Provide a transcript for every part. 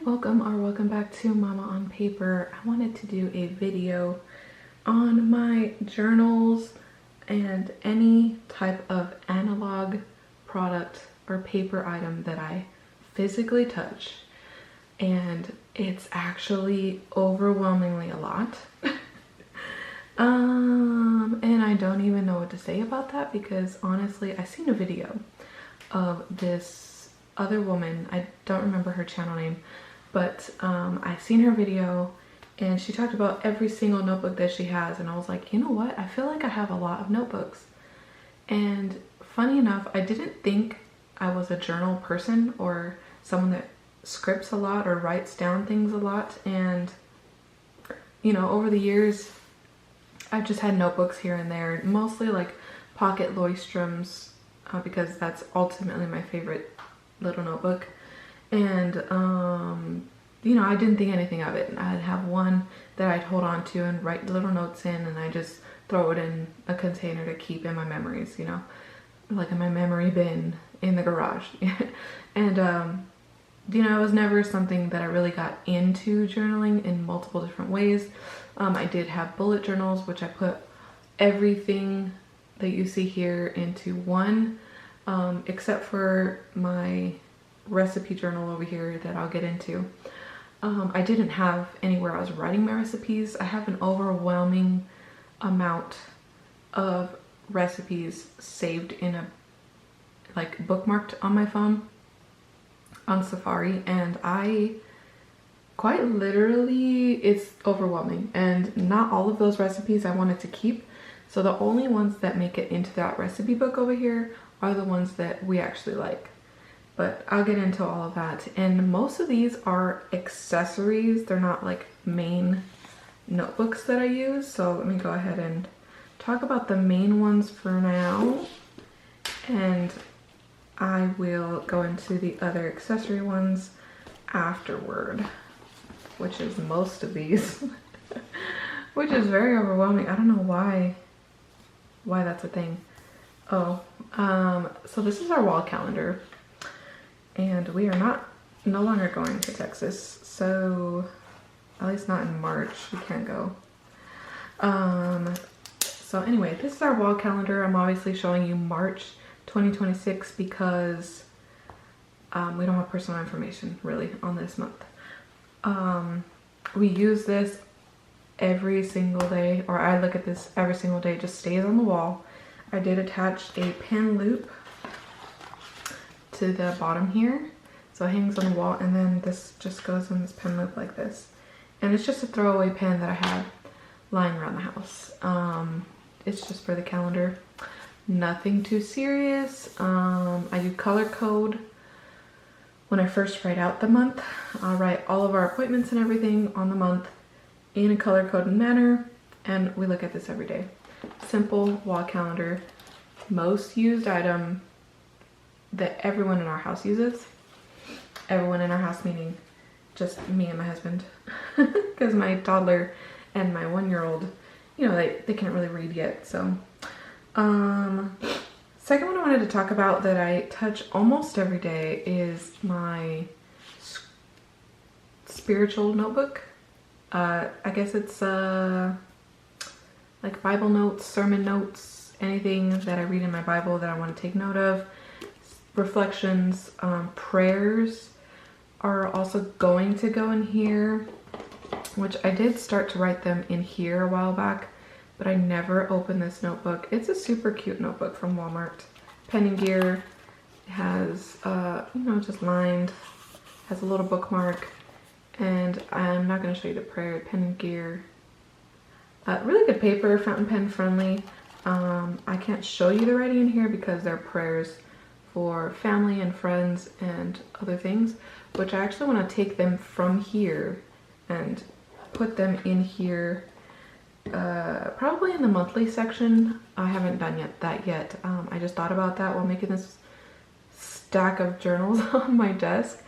welcome or welcome back to Mama on Paper. I wanted to do a video on my journals and any type of analog product or paper item that I physically touch, and it's actually overwhelmingly a lot. And I don't even know what to say about that, because honestly I seen a video of this other woman. I don't remember her channel name, but I seen her video and she talked about every single notebook that she has, and I was like, you know what, I feel like I have a lot of notebooks. And funny enough, I didn't think I was a journal person or someone that scripts a lot or writes down things a lot. And you know, over the years I've just had notebooks here and there, mostly like pocket Leuchtturms, because that's ultimately my favorite little notebook. And you know, I didn't think anything of it. I'd have one that I'd hold on to and write little notes in, and I just throw it in a container to keep in my memories, you know, like in my memory bin in the garage. And you know, it was never something that I really got into journaling in multiple different ways. I did have bullet journals, which I put everything that you see here into one, except for my recipe journal over here that I'll get into. I didn't have anywhere I was writing my recipes. I have an overwhelming amount of recipes saved in a, like, bookmarked on my phone on Safari, and I quite literally, it's overwhelming, and not all of those recipes I wanted to keep. So the only ones that make it into that recipe book over here are the ones that we actually like. But I'll get into all of that. And most of these are accessories. They're not like main notebooks that I use. So let me go ahead and talk about the main ones for now, and I will go into the other accessory ones afterward, which is most of these, which is very overwhelming. I don't know why that's a thing. Oh, so this is our wall calendar, and we are no longer going to Texas, so at least not in March. We can't go. So anyway, this is our wall calendar. I'm obviously showing you March 2026 because we don't have personal information really on this month. We use this every single day, or I look at this every single day. It just stays on the wall. I did attach a pen loop to the bottom here, so it hangs on the wall, and then this just goes in this pen loop like this. And it's just a throwaway pen that I had lying around the house. It's just for the calendar. Nothing too serious. I do color code when I first write out the month. I'll write all of our appointments and everything on the month in a color coded manner, and we look at this every day. Simple wall calendar. Most used item that everyone in our house uses. Everyone in our house meaning just me and my husband, because my toddler and my 1-year-old, you know, they can't really read yet. So second one I wanted to talk about that I touch almost every day is my spiritual notebook. I guess it's like Bible notes, sermon notes, anything that I read in my Bible that I want to take note of. Reflections, prayers are also going to go in here, which I did start to write them in here a while back, but I never opened this notebook. It's a super cute notebook from Walmart. Pen and Gear. It has, you know, just lined, has a little bookmark, and I'm not going to show you the prayer. Pen and Gear. Really good paper, fountain pen friendly. I can't show you the writing in here because they're prayers for family and friends and other things, which I actually want to take them from here and put them in here, probably in the monthly section. I haven't done that yet. I just thought about that while making this stack of journals on my desk,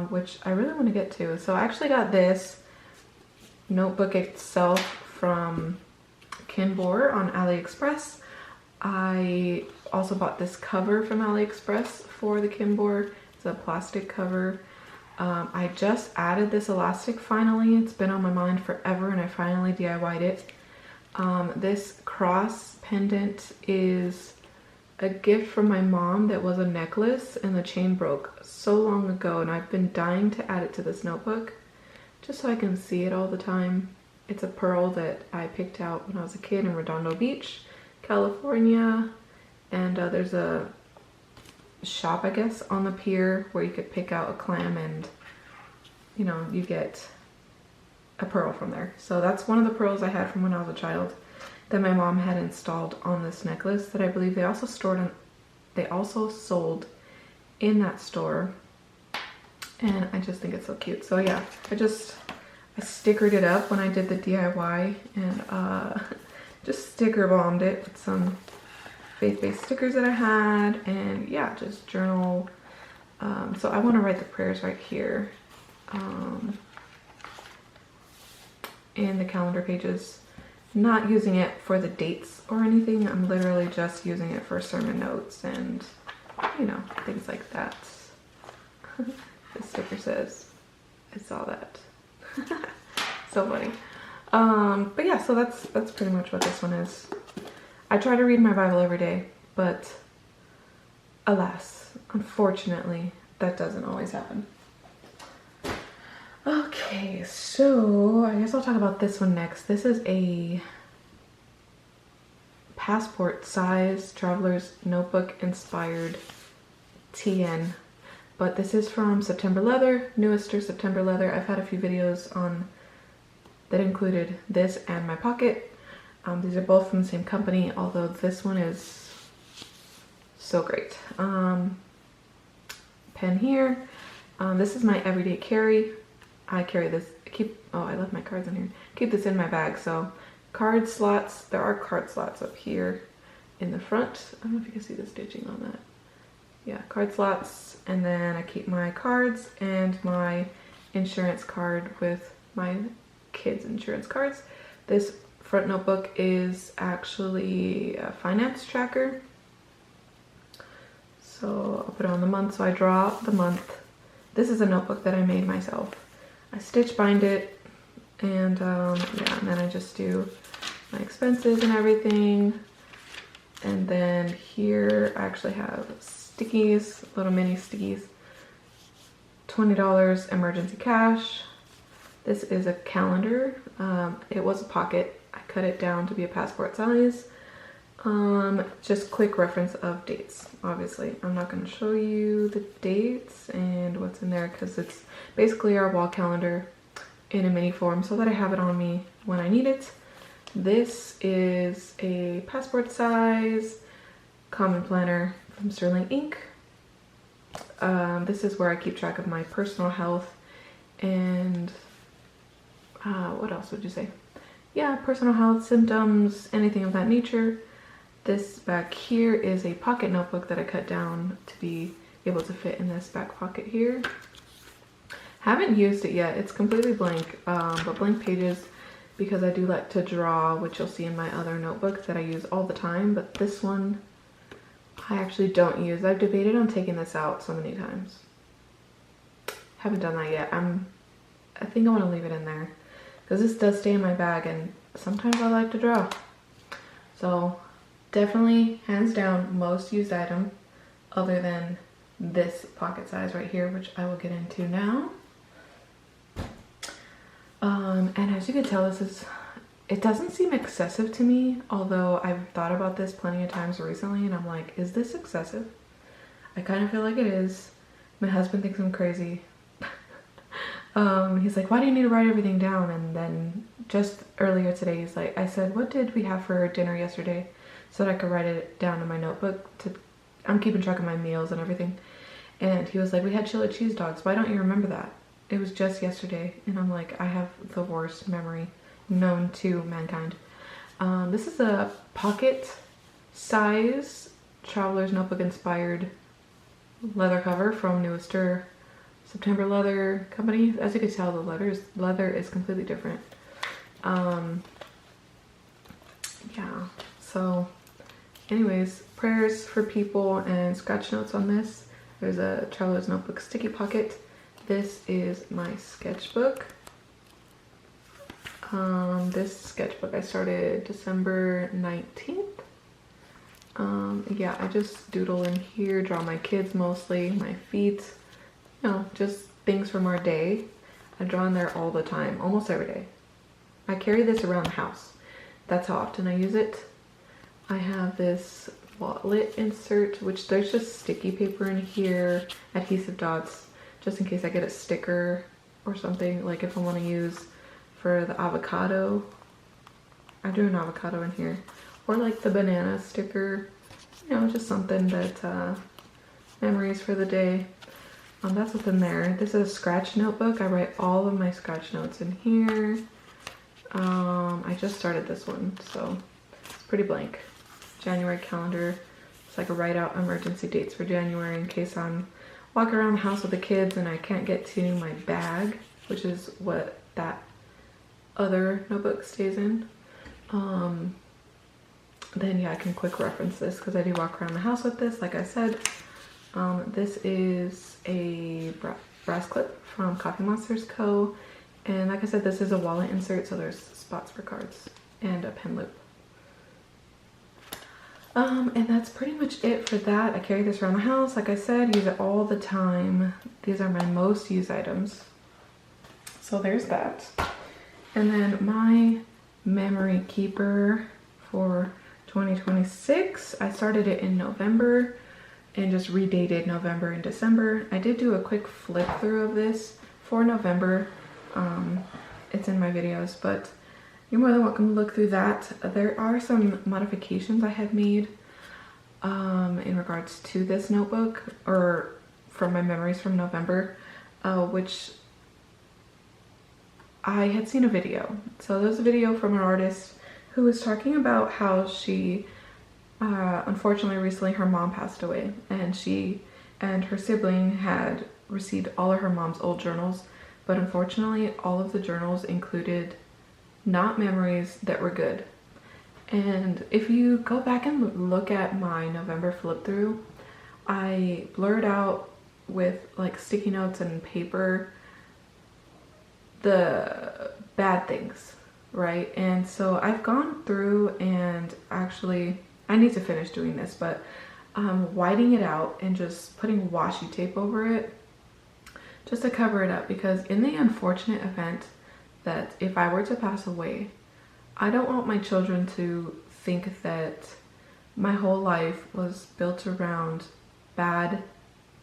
which I really want to get to. So I actually got this notebook itself from Kinbor on AliExpress. I also bought this cover from AliExpress for the Kinbor. It's a plastic cover. I just added this elastic finally. It's been on my mind forever and I finally DIY'd it. This cross pendant is a gift from my mom that was a necklace and the chain broke so long ago, and I've been dying to add it to this notebook just so I can see it all the time. It's a pearl that I picked out when I was a kid in Redondo Beach, California, and there's a shop, I guess, on the pier where you could pick out a clam and, you know, you get a pearl from there. So that's one of the pearls I had from when I was a child that my mom had installed on this necklace that I believe they also sold in that store, and I just think it's so cute. So yeah, I stickered it up when I did the DIY, and just sticker bombed it with some faith-based stickers that I had, and yeah, just journal. So I want to write the prayers right here in the calendar pages. Not using it for the dates or anything. I'm literally just using it for sermon notes and, you know, things like that. The sticker says, I saw that. So funny. But yeah, so that's pretty much what this one is. I try to read my Bible every day, but alas, unfortunately, that doesn't always happen. Okay, so I guess I'll talk about this one next. This is a passport size traveler's notebook inspired TN, but this is from September Leather, Newister September Leather. I've had a few videos on that included this and my pocket. These are both from the same company, although this one is so great. Pen here. This is my everyday carry. I carry this, I left my cards in here. Keep this in my bag. So card slots, there are card slots up here in the front. I don't know if you can see the stitching on that. Yeah, card slots, and then I keep my cards and my insurance card with my kids' insurance cards. This front notebook is actually a finance tracker. So I'll put it on the month, so I draw the month. This is a notebook that I made myself. I stitch bind it, and yeah, and then I just do my expenses and everything. And then here I actually have stickies, little mini stickies. $20 emergency cash. This is a calendar. It was a pocket. I cut it down to be a passport size. Just quick reference of dates. Obviously, I'm not going to show you the dates and what's in there because it's basically our wall calendar in a mini form so that I have it on me when I need it. This is a passport size common planner from Sterling Ink. This is where I keep track of my personal health and what else would you say? Yeah, personal health, symptoms, anything of that nature. This back here is a pocket notebook that I cut down to be able to fit in this back pocket here. Haven't used it yet. It's completely blank, but blank pages because I do like to draw, which you'll see in my other notebook that I use all the time, but this one I actually don't use. I've debated on taking this out so many times. Haven't done that yet. I think I want to leave it in there because this does stay in my bag and sometimes I like to draw. So definitely, hands down, most used item other than this pocket size right here, which I will get into now. And as you can tell, it doesn't seem excessive to me, although I've thought about this plenty of times recently and I'm like, is this excessive? I kind of feel like it is. My husband thinks I'm crazy. He's like, why do you need to write everything down? And then just earlier today, he's like, I said, what did we have for dinner yesterday? So that I could write it down in my notebook. I'm keeping track of my meals and everything. And he was like, we had chili cheese dogs. Why don't you remember that? It was just yesterday. And I'm like, I have the worst memory known to mankind. This is a pocket size traveler's notebook inspired leather cover from Newister September Leather Company. As you can tell, the leather is completely different. Yeah, so anyways, prayers for people and scratch notes on this. There's a traveler's notebook sticky pocket. This is my sketchbook. This sketchbook I started December 19th. Yeah, I just doodle in here, draw my kids mostly, my feet, you know, just things from our day. I draw in there all the time, almost every day. I carry this around the house. That's how often I use it. I have this wallet insert, which there's just sticky paper in here, adhesive dots, just in case I get a sticker or something, like if I want to use for the avocado. I do an avocado in here. Or like the banana sticker, you know, just something that, memories for the day. That's what's in there. This is a scratch notebook. I write all of my scratch notes in here. I just started this one, so it's pretty blank. January calendar. It's like a write out emergency dates for January in case I'm walking around the house with the kids and I can't get to my bag, which is what that other notebook stays in. Then yeah, I can quick reference this because I do walk around the house with this, like I said. This is a brass clip from Coffee Monsters Co. And like I said, this is a wallet insert, so there's spots for cards and a pen loop. And that's pretty much it for that. I carry this around the house, like I said, use it all the time. These are my most used items. So there's that. And then my memory keeper for 2026, I started it in November and just redated November and December. I did do a quick flip through of this for November. It's in my videos, but you're more than welcome to look through that. There are some modifications I had made in regards to this notebook, or from my memories from November, which I had seen a video. So there's a video from an artist who was talking about how she, unfortunately recently her mom passed away, and she and her sibling had received all of her mom's old journals, but unfortunately all of the journals included not memories that were good. And if you go back and look at my November flip through, I blurred out with like sticky notes and paper the bad things, right? And so I've gone through and actually, I need to finish doing this, but whiting it out and just putting washi tape over it just to cover it up, because in the unfortunate event that if I were to pass away, I don't want my children to think that my whole life was built around bad,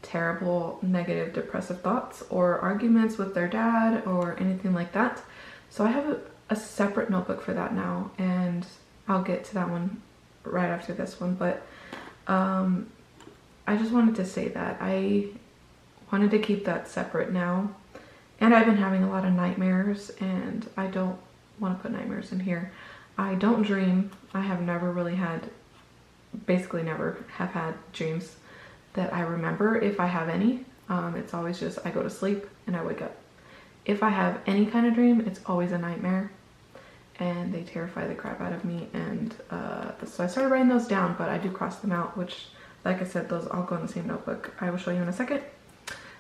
terrible, negative, depressive thoughts or arguments with their dad or anything like that. So I have a separate notebook for that now, and I'll get to that one right after this one. But I just wanted to say that I wanted to keep that separate now. And I've been having a lot of nightmares, and I don't want to put nightmares in here. I don't dream. I have never really had, basically never have had dreams that I remember, if I have any. It's always just I go to sleep and I wake up. If I have any kind of dream, it's always a nightmare, and they terrify the crap out of me. And so I started writing those down, but I do cross them out, which, like I said, those all go in the same notebook. I will show you in a second.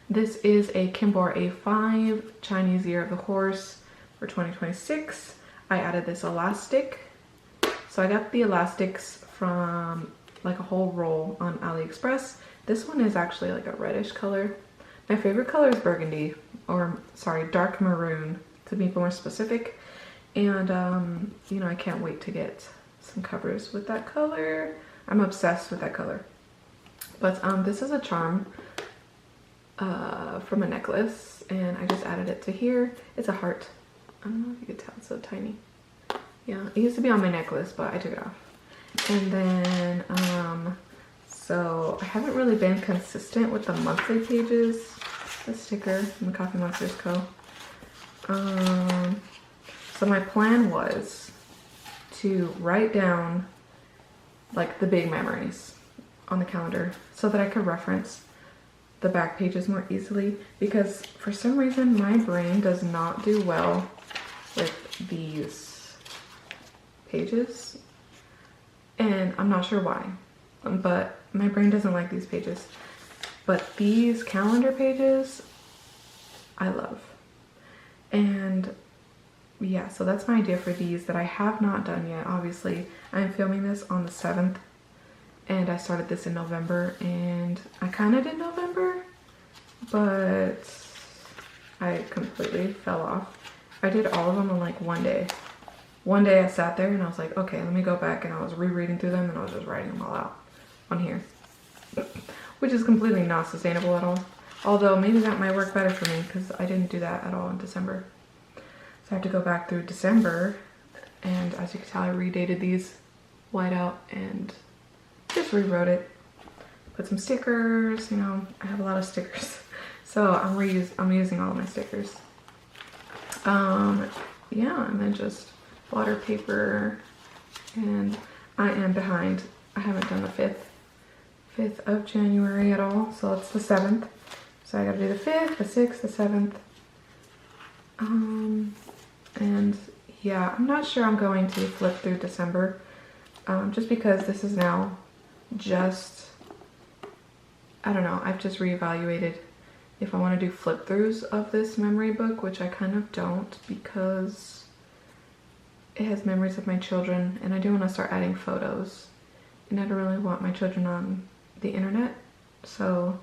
This is a Kimbor A5 Chinese Year of the Horse for 2026. I added this elastic. So I got the elastics from like a whole roll on AliExpress. This one is actually like a reddish color. My favorite color is burgundy, or sorry, dark maroon to be more specific. And you know, I can't wait to get some covers with that color. I'm obsessed with that color. But this is a charm from a necklace, and I just added it to here. It's a heart. I don't know if you could tell, it's so tiny. Yeah, it used to be on my necklace, but I took it off. And then so I haven't really been consistent with the monthly pages. The sticker from the Coffee Monsters Co. So my plan was to write down like the big memories on the calendar so that I could reference the back pages more easily, because for some reason my brain does not do well with these pages, and I'm not sure why, but my brain doesn't like these pages. But these calendar pages, I love. And yeah, so that's my idea for these that I have not done yet. Obviously, I'm filming this on the 7th, and I started this in November, and I kind of did November, but I completely fell off. I did all of them in like one day. One day I sat there and I was like, okay, let me go back, and I was rereading through them and I was just writing them all out on here, which is completely not sustainable at all. Although maybe that might work better for me because I didn't do that at all in December. So I have to go back through December, and as you can tell, I redated these white out and just rewrote it. Put some stickers, you know, I have a lot of stickers. So I'm using all of my stickers. Yeah, and then just water paper, and I am behind. I haven't done the 5th of January at all, so it's the 7th. So I gotta do the 5th, the 6th, the 7th. And yeah, I'm not sure I'm going to flip through December, just because this is now just, I don't know, I've just reevaluated if I want to do flip throughs of this memory book, which I kind of don't because it has memories of my children, and I do want to start adding photos, and I don't really want my children on the internet, so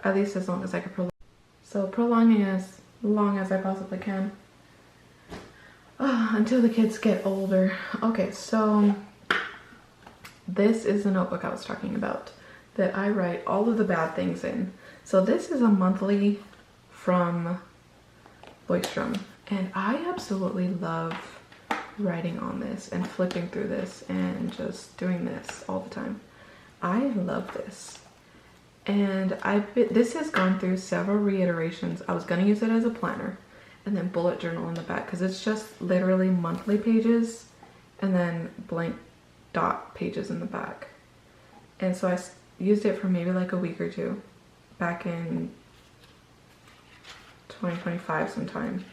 at least as long as I can prolonging as long as I possibly can, until the kids get older. Okay, so this is the notebook I was talking about that I write all of the bad things in. So this is a monthly from Boystrom, and I absolutely love writing on this and flipping through this and just doing this all the time. I love this. And this has gone through several reiterations. I was going to use it as a planner and then bullet journal in the back because it's just literally monthly pages and then blank dot pages in the back. And so I used it for maybe like a week or two back in 2025 sometime.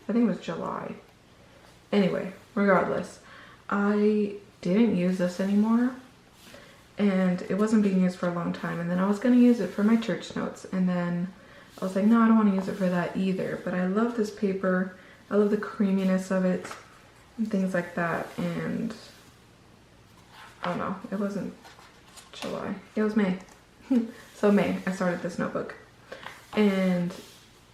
I think it was July. Anyway, regardless, I didn't use this anymore, and it wasn't being used for a long time, and then I was going to use it for my church notes, and then I was like, no, I don't want to use it for that either. But I love this paper. I love the creaminess of it and things like that. And oh no, it wasn't July, it was May. So May, I started this notebook, and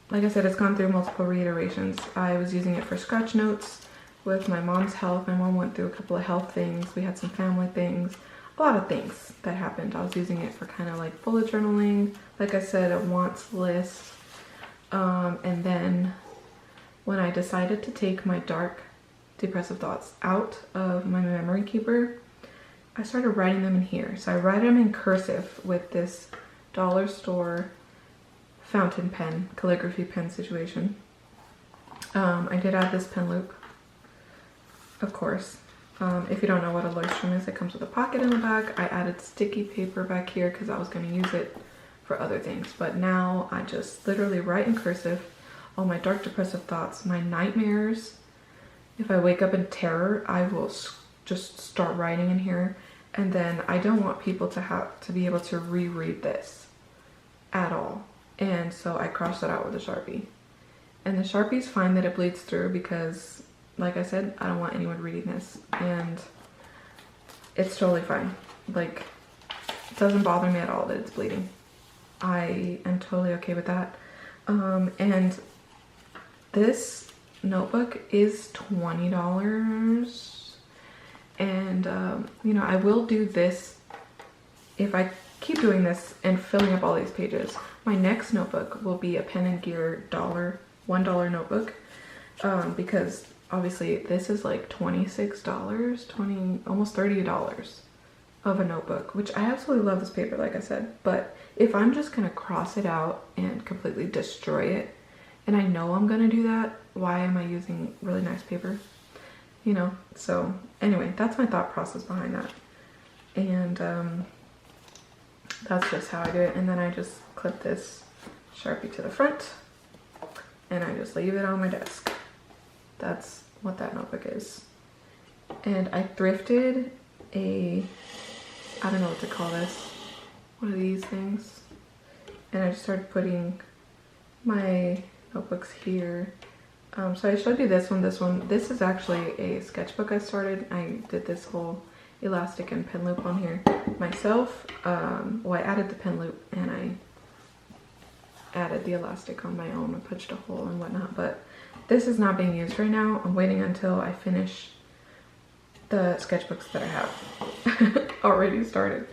like I said, it's gone through multiple reiterations. I was using it for scratch notes with my mom's health. My mom went through a couple of health things. We had some family things, a lot of things that happened. I was using it for kind of like bullet journaling, like I said, a wants list. And then when I decided to take my dark depressive thoughts out of my memory keeper, I started writing them in here. So I write them in cursive with this dollar store fountain pen, calligraphy pen situation. I did add this pen loop, of course. If you don't know what a Leuchtturm is, it comes with a pocket in the back. I added sticky paper back here because I was going to use it for other things. But now I just literally write in cursive all my dark depressive thoughts, my nightmares. If I wake up in terror, I will just start writing in here. And then I don't want people to be able to reread this at all. And so I crossed it out with a Sharpie. And the Sharpie's fine that it bleeds through because, like I said, I don't want anyone reading this. And it's totally fine. Like, it doesn't bother me at all that it's bleeding. I am totally okay with that. And this notebook is $20. And, you know, I will do this if I keep doing this and filling up all these pages. My next notebook will be a Pen and Gear $1 notebook, because obviously this is like $26, almost $30 of a notebook, which I absolutely love this paper, like I said. But if I'm just gonna cross it out and completely destroy it, and I know I'm gonna do that, why am I using really nice paper? You know, so anyway, that's my thought process behind that. And that's just how I do it. And then I just clip this Sharpie to the front and I just leave it on my desk. That's what that notebook is. And I thrifted I don't know what to call this, one of these things. And I just started putting my notebooks here. So I showed you this one. This is actually a sketchbook I started. I did this whole elastic and pen loop on here myself. Well, I added the pen loop and I added the elastic on my own and punched a hole and whatnot, but this is not being used right now. I'm waiting until I finish the sketchbooks that I have already started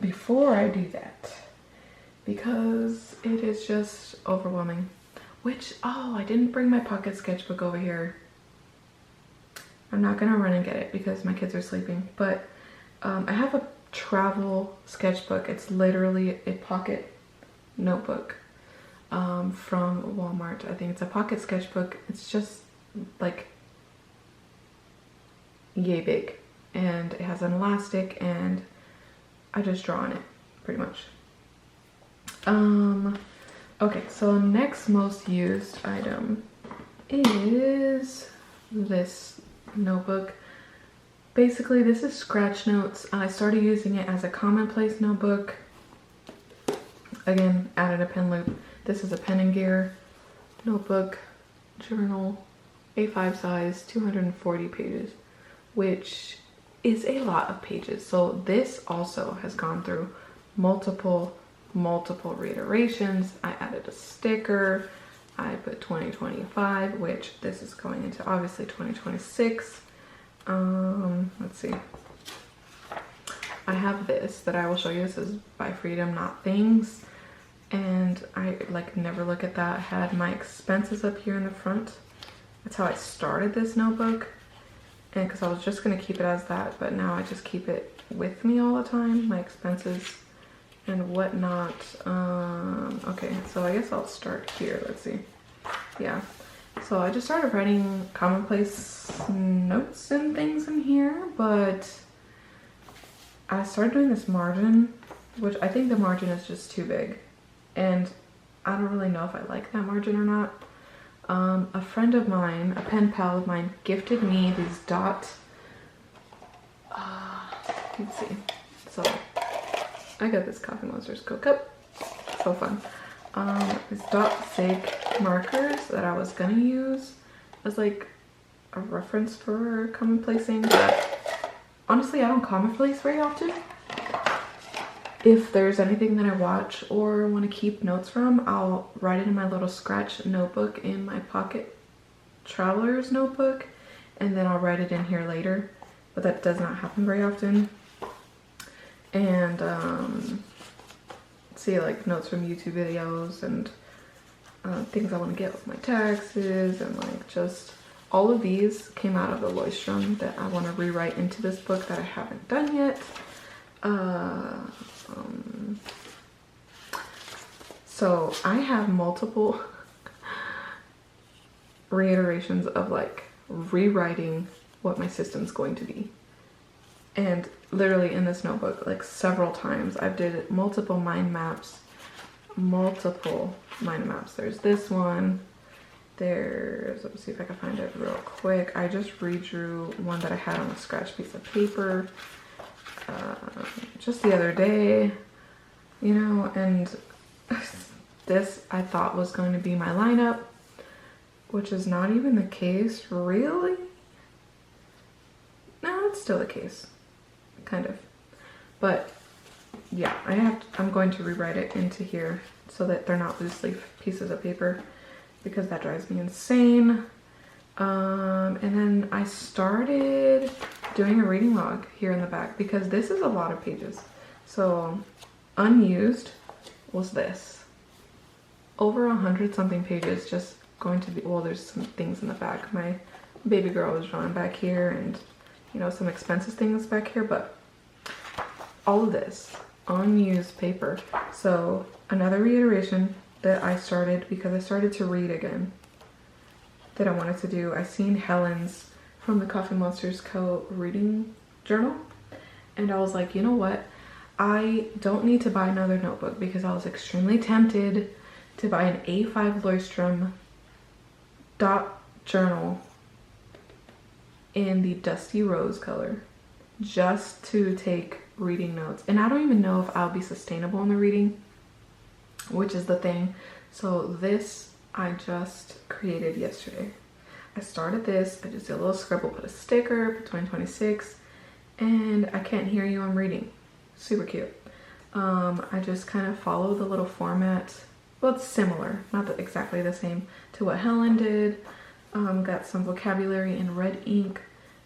before I do that, because it is just overwhelming. Which, oh, I didn't bring my pocket sketchbook over here. I'm not gonna run and get it because my kids are sleeping, but I have a travel sketchbook. It's literally a pocket notebook from Walmart. I think it's a pocket sketchbook. It's just like yay big, and it has an elastic, and I just draw on it pretty much. Okay, so next most used item is this notebook. Basically, this is scratch notes. I started using it as a commonplace notebook. Again, added a pen loop. This is a pen and gear notebook, journal, A5 size, 240 pages, which is a lot of pages. So this also has gone through multiple reiterations. I added a sticker. I put 2025, which this is going into obviously 2026. Let's see. I have this that I will show you. This is by Freedom Not Things, and I like never look at that. I had my expenses up here in the front. That's how I started this notebook, and because I was just gonna keep it as that, but now I just keep it with me all the time, my expenses and whatnot. Okay, so I guess I'll start here. Let's see. Yeah, so I just started writing commonplace notes and things in here, but I started doing this margin, which I think the margin is just too big, and I don't really know if I like that margin or not. A friend of mine, a pen pal of mine, gifted me these dot, let's see, so I got this Coffee Monster's Coke cup, so fun. These dot sig markers that I was gonna use as like a reference for commonplacing, but honestly I don't commonplace very often. If there's anything that I watch or want to keep notes from, I'll write it in my little scratch notebook in my pocket traveler's notebook, and then I'll write it in here later, but that does not happen very often. And see, like notes from YouTube videos and things I want to get with my taxes, and like just all of these came out of the Leuchtturm that I want to rewrite into this book that I haven't done yet. So I have multiple reiterations of like rewriting what my system's going to be, and literally in this notebook like several times I've did multiple mind maps. There's this one, there's, let's see if I can find it real quick. I just redrew one that I had on a scratch piece of paper just the other day, you know, and this I thought was going to be my lineup, which is not even the case, really. No, it's still the case, kind of, but yeah, I'm going to rewrite it into here so that they're not loose leaf pieces of paper, because that drives me insane. And then I started doing a reading log here in the back, because this is a lot of pages. So unused was this, over 100 something pages, just going to be, well, there's some things in the back. My baby girl was drawing back here, and you know, some expensive things back here, but all of this unused paper. So another reiteration that I started, because I started to read again, that I wanted to do. I seen Helen's from the Coffee Monsters Co. reading journal, and I was like, you know what? I don't need to buy another notebook, because I was extremely tempted to buy an A5 Leuchtturm dot journal in the dusty rose color, just to take reading notes. And I don't even know if I'll be sustainable in the reading, which is the thing. So this I just created yesterday. I started this, I just did a little scribble, put a sticker, put 2026, and I can't hear you, I'm reading. Super cute. I just kind of follow the little format. Well, it's similar, not exactly the same to what Helen did. Got some vocabulary in red ink.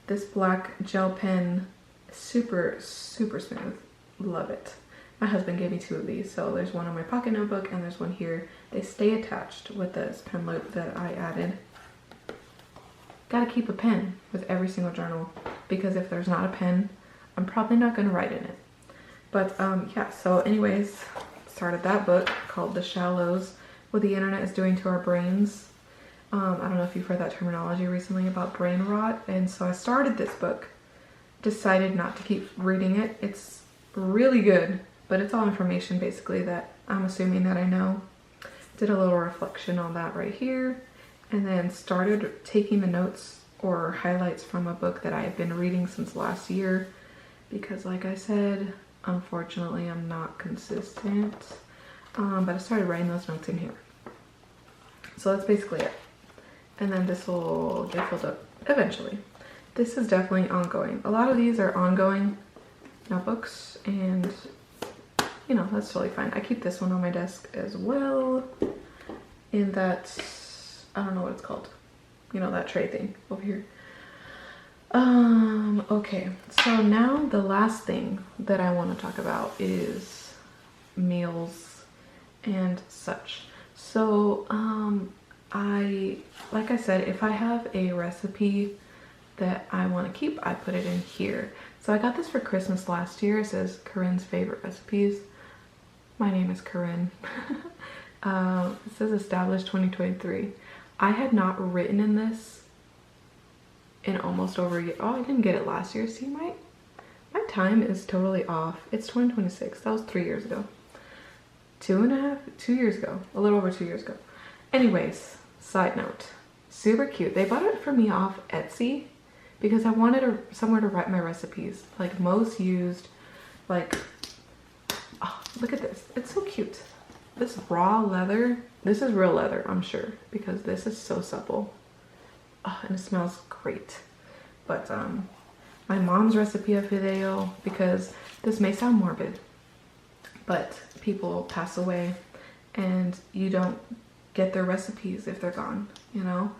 This black gel pen, super, super smooth. Love it. My husband gave me 2 of these, so there's one on my pocket notebook and there's one here. They stay attached with this pen loop that I added. Gotta keep a pen with every single journal, because if there's not a pen, I'm probably not gonna write in it. But yeah, so anyways, started that book called The Shallows, What the Internet is Doing to Our Brains. I don't know if you've heard that terminology recently about brain rot, and so I started this book, decided not to keep reading it. It's really good, but it's all information basically that I'm assuming that I know. Did a little reflection on that right here, and then started taking the notes or highlights from a book that I have been reading since last year, because like I said, unfortunately I'm not consistent, but I started writing those notes in here. So that's basically it. And then this will get filled up eventually. This is definitely ongoing. A lot of these are ongoing notebooks, and you know, that's totally fine. I keep this one on my desk as well, in that, I don't know what it's called, you know, that tray thing over here. Okay, so now the last thing that I want to talk about is meals and such. So like I said, if I have a recipe that I want to keep, I put it in here. So I got this for Christmas last year. It says Corinne's favorite recipes. My name is Corinne. It says established 2023. I had not written in this in almost over a year. Oh, I didn't get it last year. See, my time is totally off. It's 2026. That was 3 years ago. 2 years ago. A little over 2 years ago. Anyways, side note. Super cute. They bought it for me off Etsy because I wanted somewhere to write my recipes. Like most used, like, oh, look at this. It's so cute. This raw leather. This is real leather, I'm sure, because this is so supple. Oh, and it smells great. But my mom's recipe of fideo, because this may sound morbid, but people pass away and you don't get their recipes if they're gone, you know?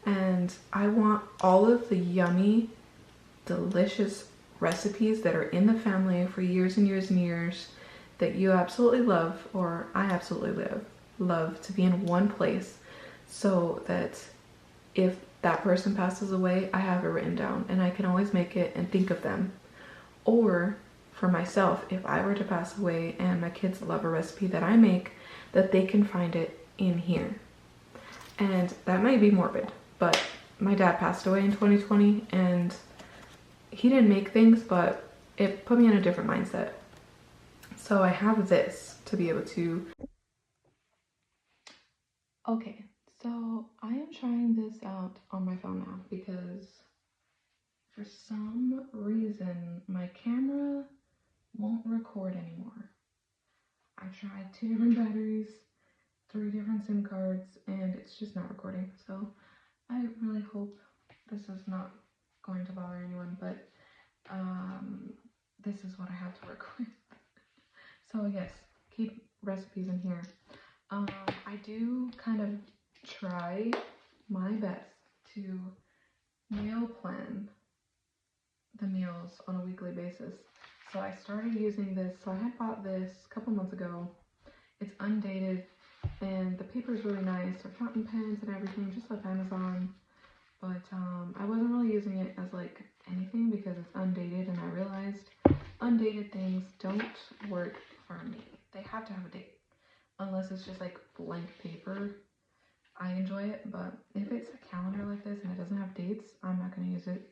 And I want all of the yummy, delicious recipes that are in the family for years and years and years that you absolutely love, or I absolutely love to be in one place, so that if that person passes away, I have it written down and I can always make it and think of them. Or for myself, if I were to pass away and my kids love a recipe that I make, that they can find it in here. And that might be morbid, but my dad passed away in 2020 and he didn't make things, but it put me in a different mindset. So I have this to be able to... Okay, so I am trying this out on my phone now because for some reason my camera won't record anymore. I tried 2 different batteries, 3 different SIM cards, and it's just not recording. So I really hope this is not going to bother anyone, but this is what I have to work with. So yes, keep recipes in here. I do kind of try my best to meal plan the meals on a weekly basis. So I started using this. So I had bought this a couple months ago. It's undated and the paper is really nice. They're fountain pens and everything, just like Amazon. But I wasn't really using it as like anything because it's undated, and I realized undated things don't work for me. They have to have a date. Unless it's just like blank paper, I enjoy it, but if it's a calendar like this and it doesn't have dates, I'm not going to use it.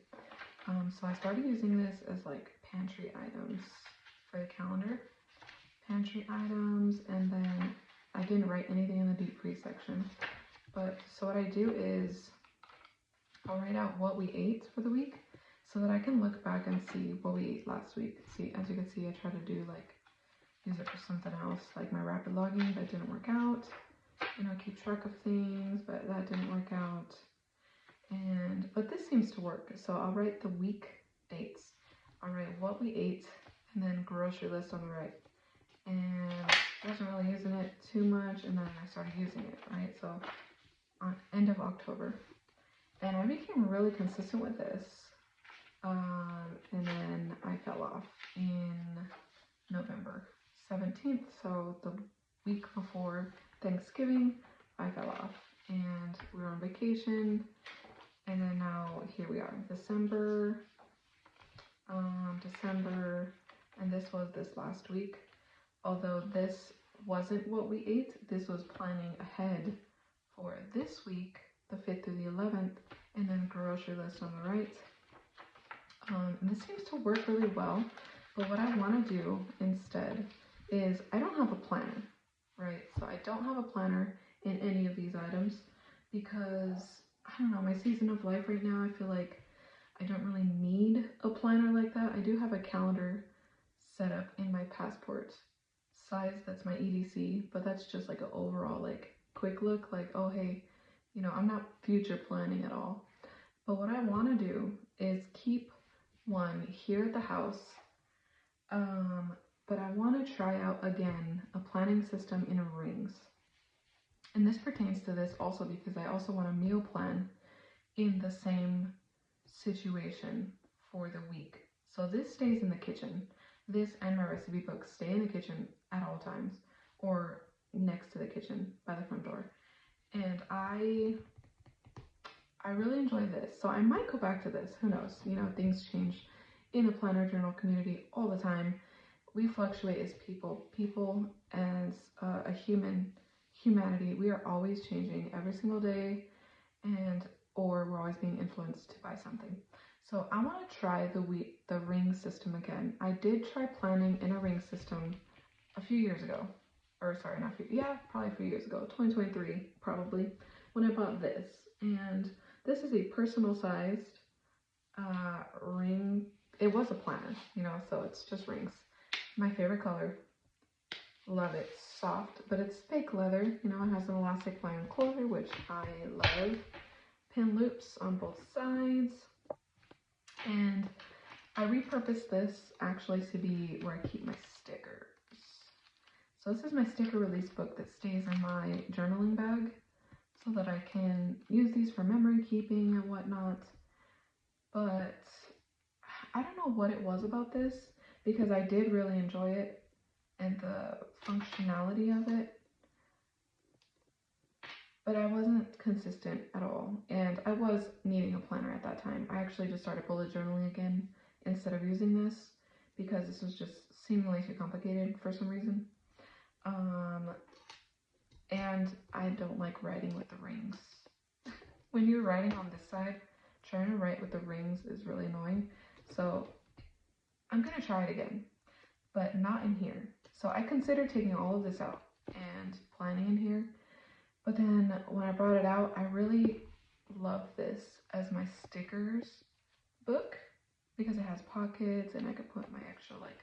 So I started using this as like pantry items for the calendar. Pantry items, and then I didn't write anything in the deep freeze section. But so what I do is I'll write out what we ate for the week so that I can look back and see what we ate last week. See, as you can see, I try to do like use it for something else, like my rapid logging that didn't work out. you know, keep track of things, but that didn't work out. But this seems to work. So I'll write the week dates. I'll write what we ate and then grocery list on the right. And I wasn't really using it too much, and then I started using it, right? So on end of October. And I became really consistent with this. And then I fell off in November 17th. So the week before Thanksgiving, I fell off and we were on vacation. And then now here we are, December, and this was this last week. Although this wasn't what we ate, this was planning ahead for this week, the 5th through the 11th, and then grocery list on the right. And this seems to work really well, but what I want to do instead is I don't have a planner, right? So I don't have a planner in any of these items because, I don't know, my season of life right now, I feel like I don't really need a planner like that. I do have a calendar set up in my passport size, that's my EDC, but that's just like an overall like quick look, like, oh hey, you know, I'm not future planning at all. But what I want to do is keep one here at the house, but I want to try out again a planning system in rings. And this pertains to this also because I also want to meal plan in the same situation for the week. So this stays in the kitchen. This and my recipe book stay in the kitchen at all times, or next to the kitchen by the front door. And I really enjoy this. So I might go back to this, who knows? You know, things change in the planner journal community all the time. We fluctuate as people as a humanity. We are always changing every single day, or we're always being influenced by something. So I want to try the ring system again. I did try planning in a ring system a few years ago, or sorry, not a few, yeah, probably a few years ago, 2023 probably, when I bought this. And this is a personal sized ring. It was a planner, you know, so it's just rings. My favorite color, love it. Soft, but it's fake leather, you know, it has an elastic band closure, which I love. Pin loops on both sides. And I repurposed this actually to be where I keep my stickers. So this is my sticker release book that stays in my journaling bag so that I can use these for memory keeping and whatnot. But I don't know what it was about this because I did really enjoy it and the functionality of it, but I wasn't consistent at all. And I was needing a planner at that time. I actually just started bullet journaling again instead of using this because this was just seemingly too complicated for some reason. And I don't like writing with the rings. When you're writing on this side, trying to write with the rings is really annoying. So I'm gonna try it again, but not in here. So I considered taking all of this out and planning in here. But then when I brought it out, I really love this as my stickers book because it has pockets and I could put my extra like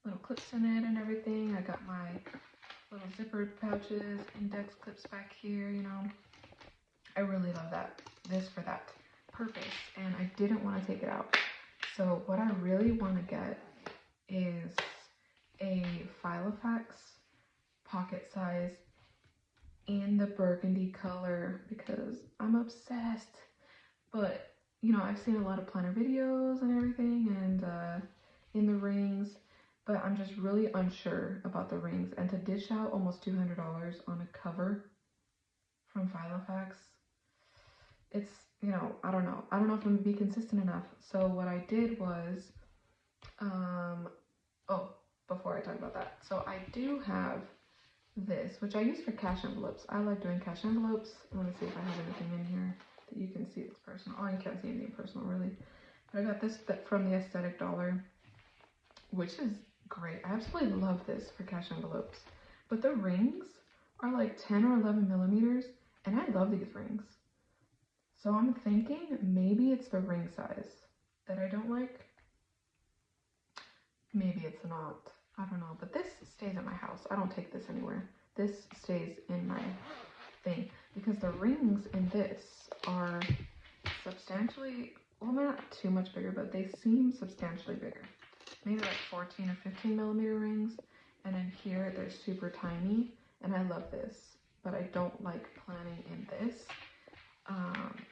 little clips in it and everything. I got my little zipper pouches, index clips back here, you know. I really love this for that purpose, and I didn't want to take it out. So what I really want to get is a Filofax pocket size in the burgundy color because I'm obsessed. But you know, I've seen a lot of planner videos and everything, and in the rings, but I'm just really unsure about the rings. And to dish out almost $200 on a cover from Filofax, it's, you know, I don't know if I'm gonna be consistent enough. So what I did was, oh, before I talk about that, so I do have this, which I use for cash envelopes. I like doing cash envelopes. Let me see if I have anything in here that you can see that's personal. Oh, you can't see anything personal really. But I got this from the Aesthetic Dollar, which is great. I absolutely love this for cash envelopes. But the rings are like 10 or 11 millimeters, and I love these rings. So I'm thinking maybe it's the ring size that I don't like. Maybe it's not. I don't know. But this stays at my house. I don't take this anywhere. This stays in my thing, because the rings in this are substantially, well, they're not too much bigger, but they seem substantially bigger. Maybe like 14 or 15 millimeter rings. And then here they're super tiny, and I love this, but I don't like planning in this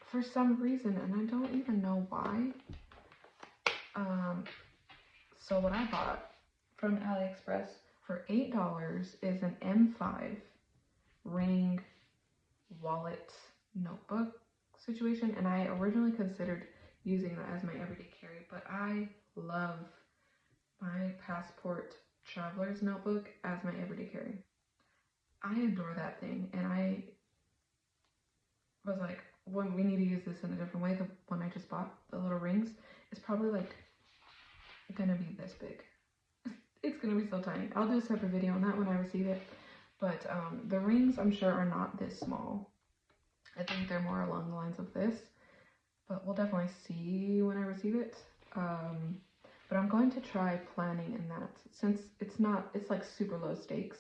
for some reason, and I don't even know why. So what I bought from AliExpress for $8 is an M5 ring wallet notebook situation, and I originally considered using that as my everyday carry, but I love my Passport Traveler's notebook as my everyday carry. I adore that thing, and I was like, well, we need to use this in a different way. The one I just bought, the little rings, is probably like gonna be this big. It's gonna be so tiny. I'll do a separate video on that when I receive it, but the rings I'm sure are not this small. I think they're more along the lines of this, but we'll definitely see when I receive it. But I'm going to try planning in that, since it's like super low stakes.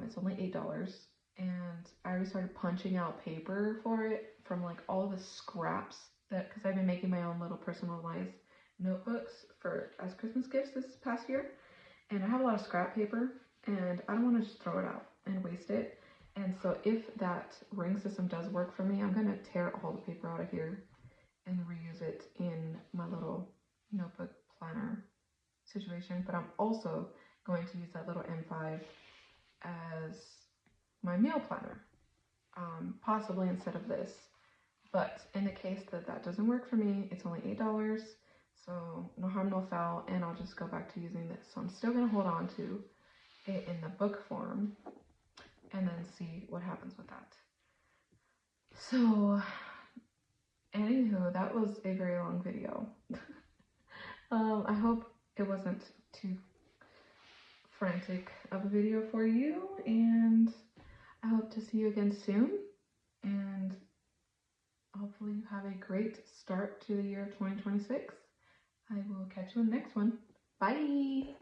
It's only $8, and I already started punching out paper for it from like all the scraps because I've been making my own little personalized notebooks as Christmas gifts this past year, and I have a lot of scrap paper, and I don't want to just throw it out and waste it. And so if that ring system does work for me, I'm gonna tear all the paper out of here and reuse it in my little notebook planner situation. But I'm also going to use that little M5 as my meal planner, possibly instead of this. But in the case that that doesn't work for me, it's only $8, so no harm, no foul, and I'll just go back to using this. So I'm still gonna hold on to it in the book form and then see what happens with that. So anywho, that was a very long video. I hope it wasn't too frantic of a video for you, and I hope to see you again soon, and hopefully you have a great start to the year 2026. I will catch you in the next one. Bye!